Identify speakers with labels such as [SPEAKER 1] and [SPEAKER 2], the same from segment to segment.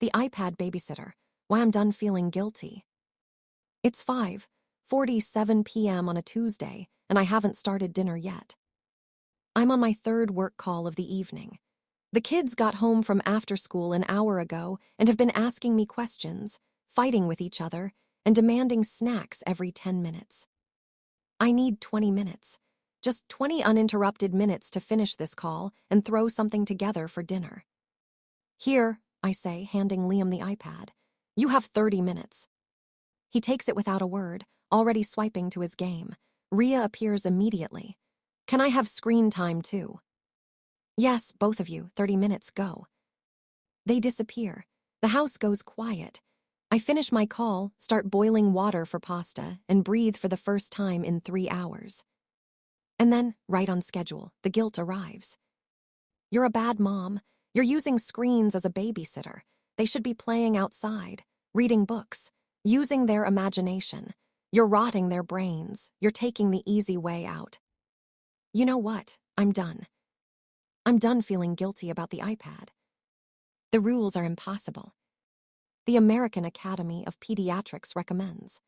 [SPEAKER 1] The iPad babysitter. Why I'm done feeling guilty. It's 5:47 p.m. on a Tuesday, and I haven't started dinner yet. I'm on my third work call of the evening. The kids got home from after school an hour ago and have been asking me questions, fighting with each other, and demanding snacks every 10 minutes. I need 20 minutes. Just 20 uninterrupted minutes to finish this call and throw something together for dinner. Here, I say, handing Liam the iPad. You have 30 minutes. He takes it without a word, already swiping to his game. Ria appears immediately. Can I have screen time too? Yes, both of you, 30 minutes, go. They disappear. The house goes quiet. I finish my call, start boiling water for pasta, and breathe for the first time in 3 hours. And then, right on schedule, the guilt arrives. You're a bad mom. You're using screens as a babysitter. They should be playing outside, reading books, using their imagination. You're rotting their brains. You're taking the easy way out. You know what? I'm done. I'm done feeling guilty about the iPad. The rules are impossible. The American Academy of Pediatrics recommends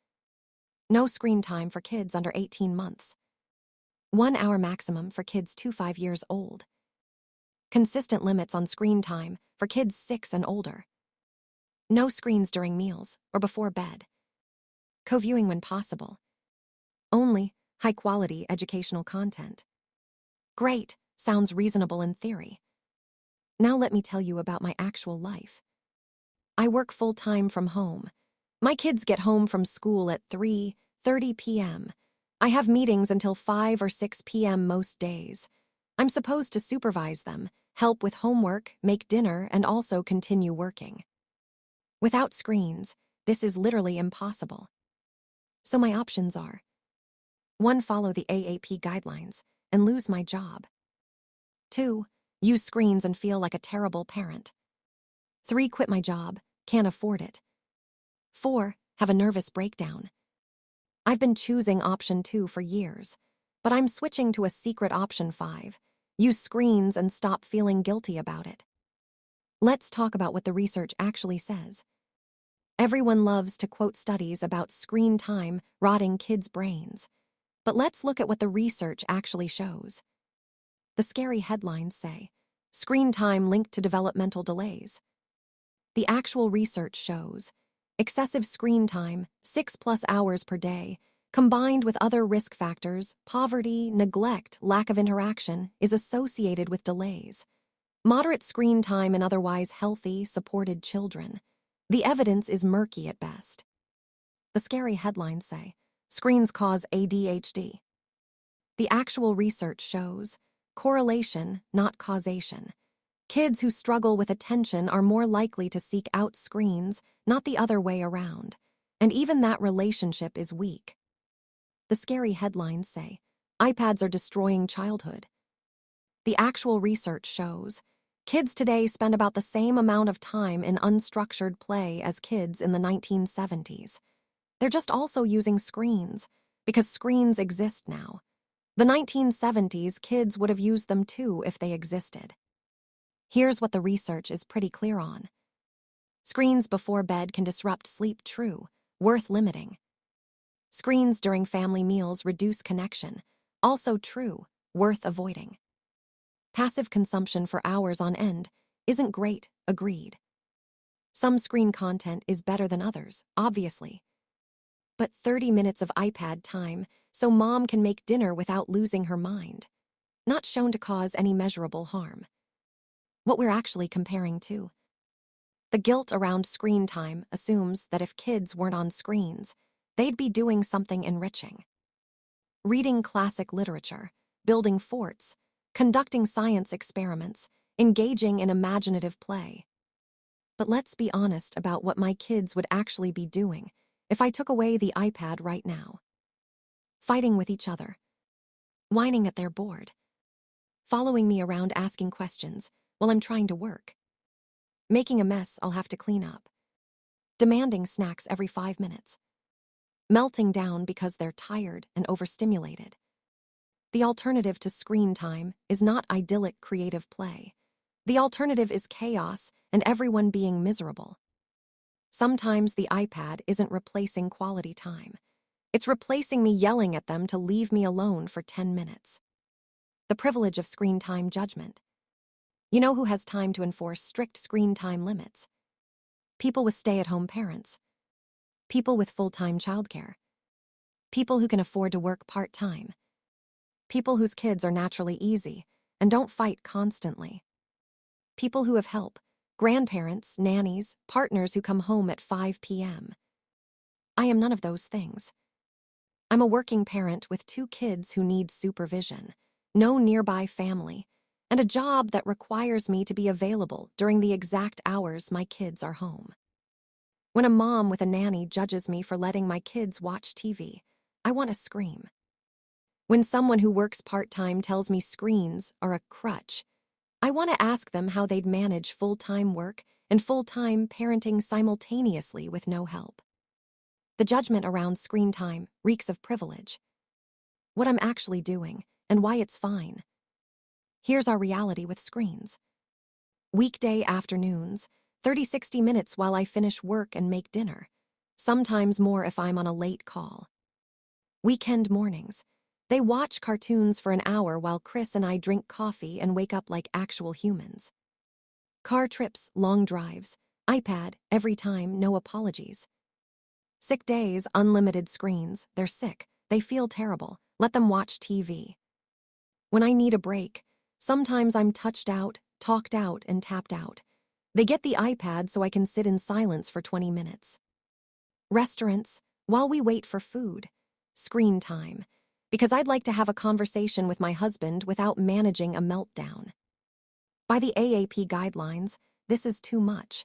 [SPEAKER 1] no screen time for kids under 18 months. 1 hour maximum for kids 2 to 5 years old. Consistent limits on screen time for kids 6 and older. No screens during meals or before bed. Co-viewing when possible. Only high-quality educational content. Great, sounds reasonable in theory. Now let me tell you about my actual life. I work full-time from home. My kids get home from school at 3:30 p.m. I have meetings until 5 or 6 p.m. most days. I'm supposed to supervise them, help with homework, make dinner, and also continue working. Without screens, this is literally impossible. So my options are: 1. Follow the AAP guidelines and lose my job. 2. Use screens and feel like a terrible parent. 3. Quit my job, can't afford it. 4. Have a nervous breakdown. I've been choosing option 2 for years, but I'm switching to a secret option 5. Use screens and stop feeling guilty about it. Let's talk about what the research actually says. Everyone loves to quote studies about screen time rotting kids' brains. But let's look at what the research actually shows. The scary headlines say, screen time linked to developmental delays. The actual research shows excessive screen time, 6+ hours per day, combined with other risk factors, poverty, neglect, lack of interaction, is associated with delays. Moderate screen time in otherwise healthy, supported children. The evidence is murky at best. The scary headlines say, screens cause ADHD. The actual research shows correlation, not causation. Kids who struggle with attention are more likely to seek out screens, not the other way around. And even that relationship is weak. The scary headlines say, iPads are destroying childhood. The actual research shows, kids today spend about the same amount of time in unstructured play as kids in the 1970s. They're just also using screens, because screens exist now. The 1970s kids would have used them too if they existed. Here's what the research is pretty clear on. Screens before bed can disrupt sleep, true, worth limiting. Screens during family meals reduce connection, also true, worth avoiding. Passive consumption for hours on end isn't great, agreed. Some screen content is better than others, obviously. But 30 minutes of iPad time so mom can make dinner without losing her mind. Not shown to cause any measurable harm. What we're actually comparing to. The guilt around screen time assumes that if kids weren't on screens, they'd be doing something enriching. Reading classic literature, building forts, conducting science experiments, engaging in imaginative play. But let's be honest about what my kids would actually be doing if I took away the iPad right now. Fighting with each other. Whining that they're bored. Following me around asking questions while I'm trying to work. Making a mess I'll have to clean up. Demanding snacks every 5 minutes. Melting down because they're tired and overstimulated. The alternative to screen time is not idyllic creative play. The alternative is chaos and everyone being miserable. Sometimes the iPad isn't replacing quality time. It's replacing me yelling at them to leave me alone for 10 minutes. The privilege of screen time judgment. You know who has time to enforce strict screen time limits? People with stay-at-home parents. People with full-time childcare. People who can afford to work part-time. People whose kids are naturally easy and don't fight constantly. People who have help, grandparents, nannies, partners who come home at 5 p.m. I am none of those things. I'm a working parent with 2 kids who need supervision, no nearby family, and a job that requires me to be available during the exact hours my kids are home. When a mom with a nanny judges me for letting my kids watch TV, I want to scream. When someone who works part-time tells me screens are a crutch, I want to ask them how they'd manage full-time work and full-time parenting simultaneously with no help. The judgment around screen time reeks of privilege. What I'm actually doing and why it's fine. Here's our reality with screens. Weekday afternoons, 30-60 minutes while I finish work and make dinner. Sometimes more if I'm on a late call. Weekend mornings. They watch cartoons for an hour while Chris and I drink coffee and wake up like actual humans. Car trips, long drives, iPad, every time, no apologies. Sick days, unlimited screens, they're sick, they feel terrible, let them watch TV. When I need a break, sometimes I'm touched out, talked out, and tapped out. They get the iPad so I can sit in silence for 20 minutes. Restaurants, while we wait for food. Screen time, because I'd like to have a conversation with my husband without managing a meltdown. By the AAP guidelines, this is too much.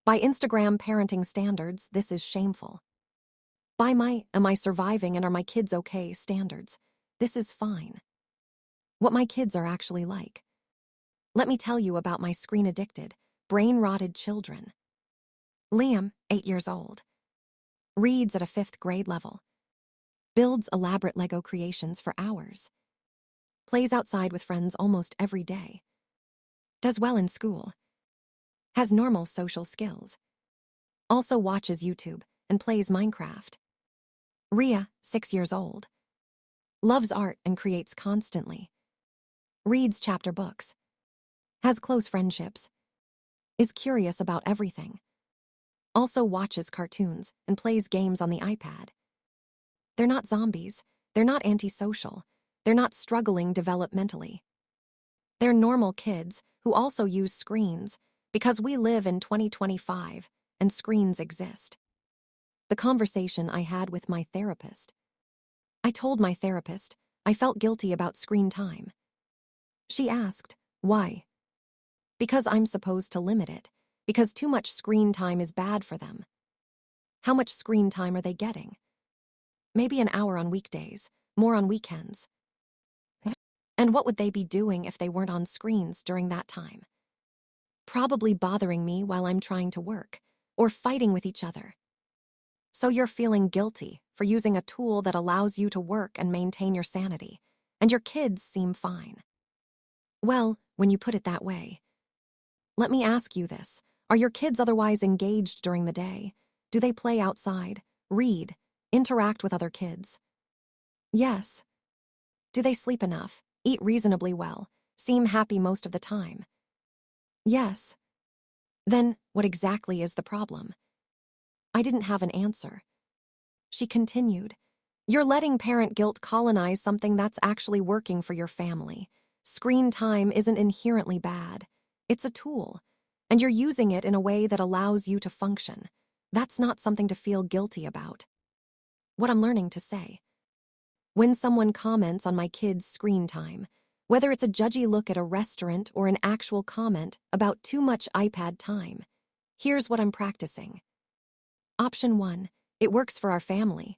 [SPEAKER 1] By Instagram parenting standards, this is shameful. By my am I surviving and are my kids okay standards, this is fine. What my kids are actually like. Let me tell you about my screen-addicted, brain-rotted children. Liam, 8 years old. Reads at a 5th grade level. Builds elaborate Lego creations for hours. Plays outside with friends almost every day. Does well in school. Has normal social skills. Also watches YouTube and plays Minecraft. Ria, 6 years old. Loves art and creates constantly. Reads chapter books. Has close friendships. Is curious about everything. Also watches cartoons and plays games on the iPad. They're not zombies. They're not antisocial. They're not struggling developmentally. They're normal kids who also use screens because we live in 2025 and screens exist. The conversation I had with my therapist. I told my therapist I felt guilty about screen time. She asked, why? Because I'm supposed to limit it, because too much screen time is bad for them. How much screen time are they getting? Maybe an hour on weekdays, more on weekends. And what would they be doing if they weren't on screens during that time? Probably bothering me while I'm trying to work, or fighting with each other. So you're feeling guilty for using a tool that allows you to work and maintain your sanity, and your kids seem fine. Well, when you put it that way. Let me ask you this. Are your kids otherwise engaged during the day? Do they play outside, read, interact with other kids? Yes. Do they sleep enough, eat reasonably well, seem happy most of the time? Yes. Then, what exactly is the problem? I didn't have an answer. She continued, you're letting parent guilt colonize something that's actually working for your family. Screen time isn't inherently bad. It's a tool, and you're using it in a way that allows you to function. That's not something to feel guilty about. What I'm learning to say. When someone comments on my kids' screen time, whether it's a judgy look at a restaurant or an actual comment about too much iPad time, here's what I'm practicing. Option 1, it works for our family.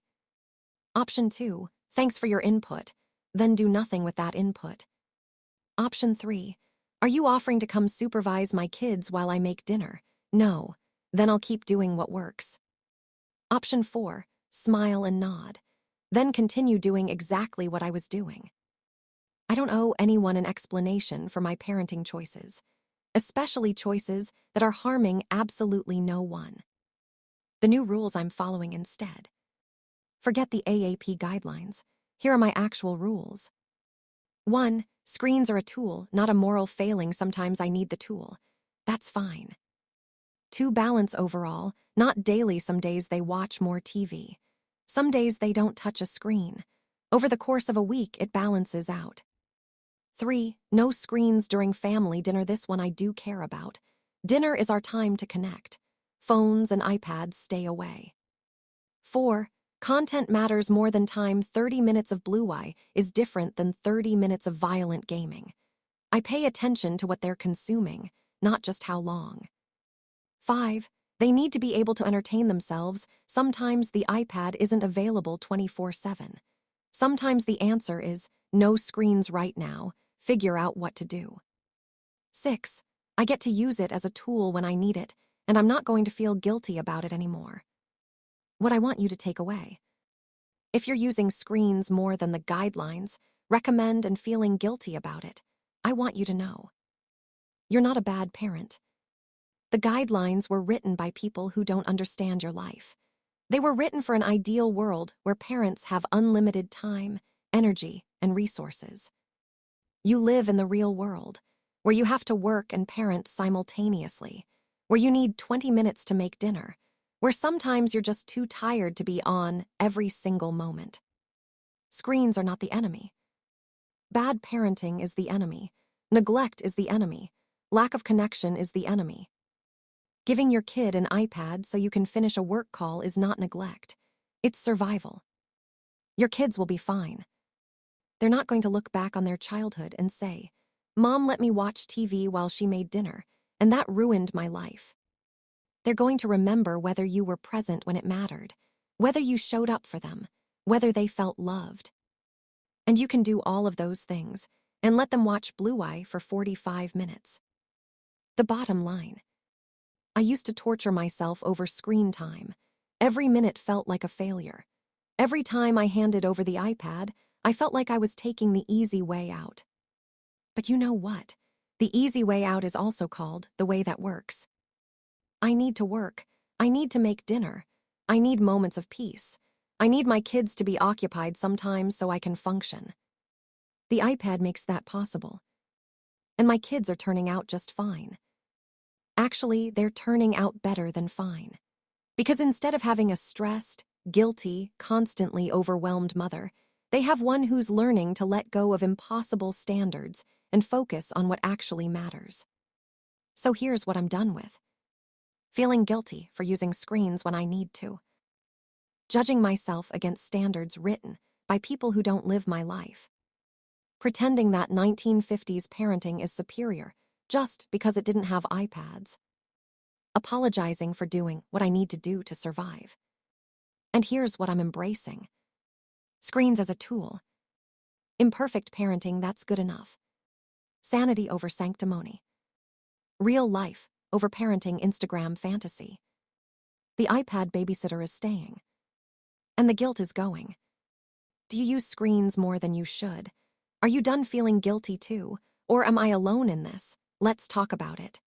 [SPEAKER 1] Option 2, thanks for your input, then do nothing with that input. Option 3, are you offering to come supervise my kids while I make dinner? No, then I'll keep doing what works. Option 4, smile and nod, then continue doing exactly what I was doing. I don't owe anyone an explanation for my parenting choices, especially choices that are harming absolutely no one. The new rules I'm following instead. Forget the AAP guidelines. Here are my actual rules. 1. Screens are a tool, not a moral failing. Sometimes I need the tool. That's fine. 2. Balance overall, not daily. Some days they watch more TV. Some days they don't touch a screen. Over the course of a week, it balances out. 3. No screens during family dinner. This one I do care about. Dinner is our time to connect. Phones and iPads stay away. 4. Content matters more than time. 30 minutes of blue eye is different than 30 minutes of violent gaming. I pay attention to what they're consuming, not just how long. 5. They need to be able to entertain themselves. Sometimes the iPad isn't available 24/7. Sometimes the answer is no screens right now. Figure out what to do. 6. I get to use it as a tool when I need it, and I'm not going to feel guilty about it anymore. What I want you to take away. If you're using screens more than the guidelines, recommend and feeling guilty about it, I want you to know. You're not a bad parent. The guidelines were written by people who don't understand your life. They were written for an ideal world where parents have unlimited time, energy, and resources. You live in the real world, where you have to work and parent simultaneously, where you need 20 minutes to make dinner, where sometimes you're just too tired to be on every single moment. Screens are not the enemy. Bad parenting is the enemy. Neglect is the enemy. Lack of connection is the enemy. Giving your kid an iPad so you can finish a work call is not neglect. It's survival. Your kids will be fine. They're not going to look back on their childhood and say, "Mom let me watch TV while she made dinner, and that ruined my life." They're going to remember whether you were present when it mattered, whether you showed up for them, whether they felt loved. And you can do all of those things and let them watch Blue Eye for 45 minutes. The bottom line. I used to torture myself over screen time. Every minute felt like a failure. Every time I handed over the iPad, I felt like I was taking the easy way out. But you know what? The easy way out is also called the way that works. I need to work. I need to make dinner. I need moments of peace. I need my kids to be occupied sometimes so I can function. The iPad makes that possible. And my kids are turning out just fine. Actually, they're turning out better than fine. Because instead of having a stressed, guilty, constantly overwhelmed mother, they have one who's learning to let go of impossible standards and focus on what actually matters. So here's what I'm done with. Feeling guilty for using screens when I need to. Judging myself against standards written by people who don't live my life. Pretending that 1950s parenting is superior just because it didn't have iPads. Apologizing for doing what I need to do to survive. And here's what I'm embracing. Screens as a tool. Imperfect parenting, that's good enough. Sanity over sanctimony. Real life over parenting Instagram fantasy. The iPad babysitter is staying. And the guilt is going. Do you use screens more than you should? Are you done feeling guilty too? Or am I alone in this? Let's talk about it.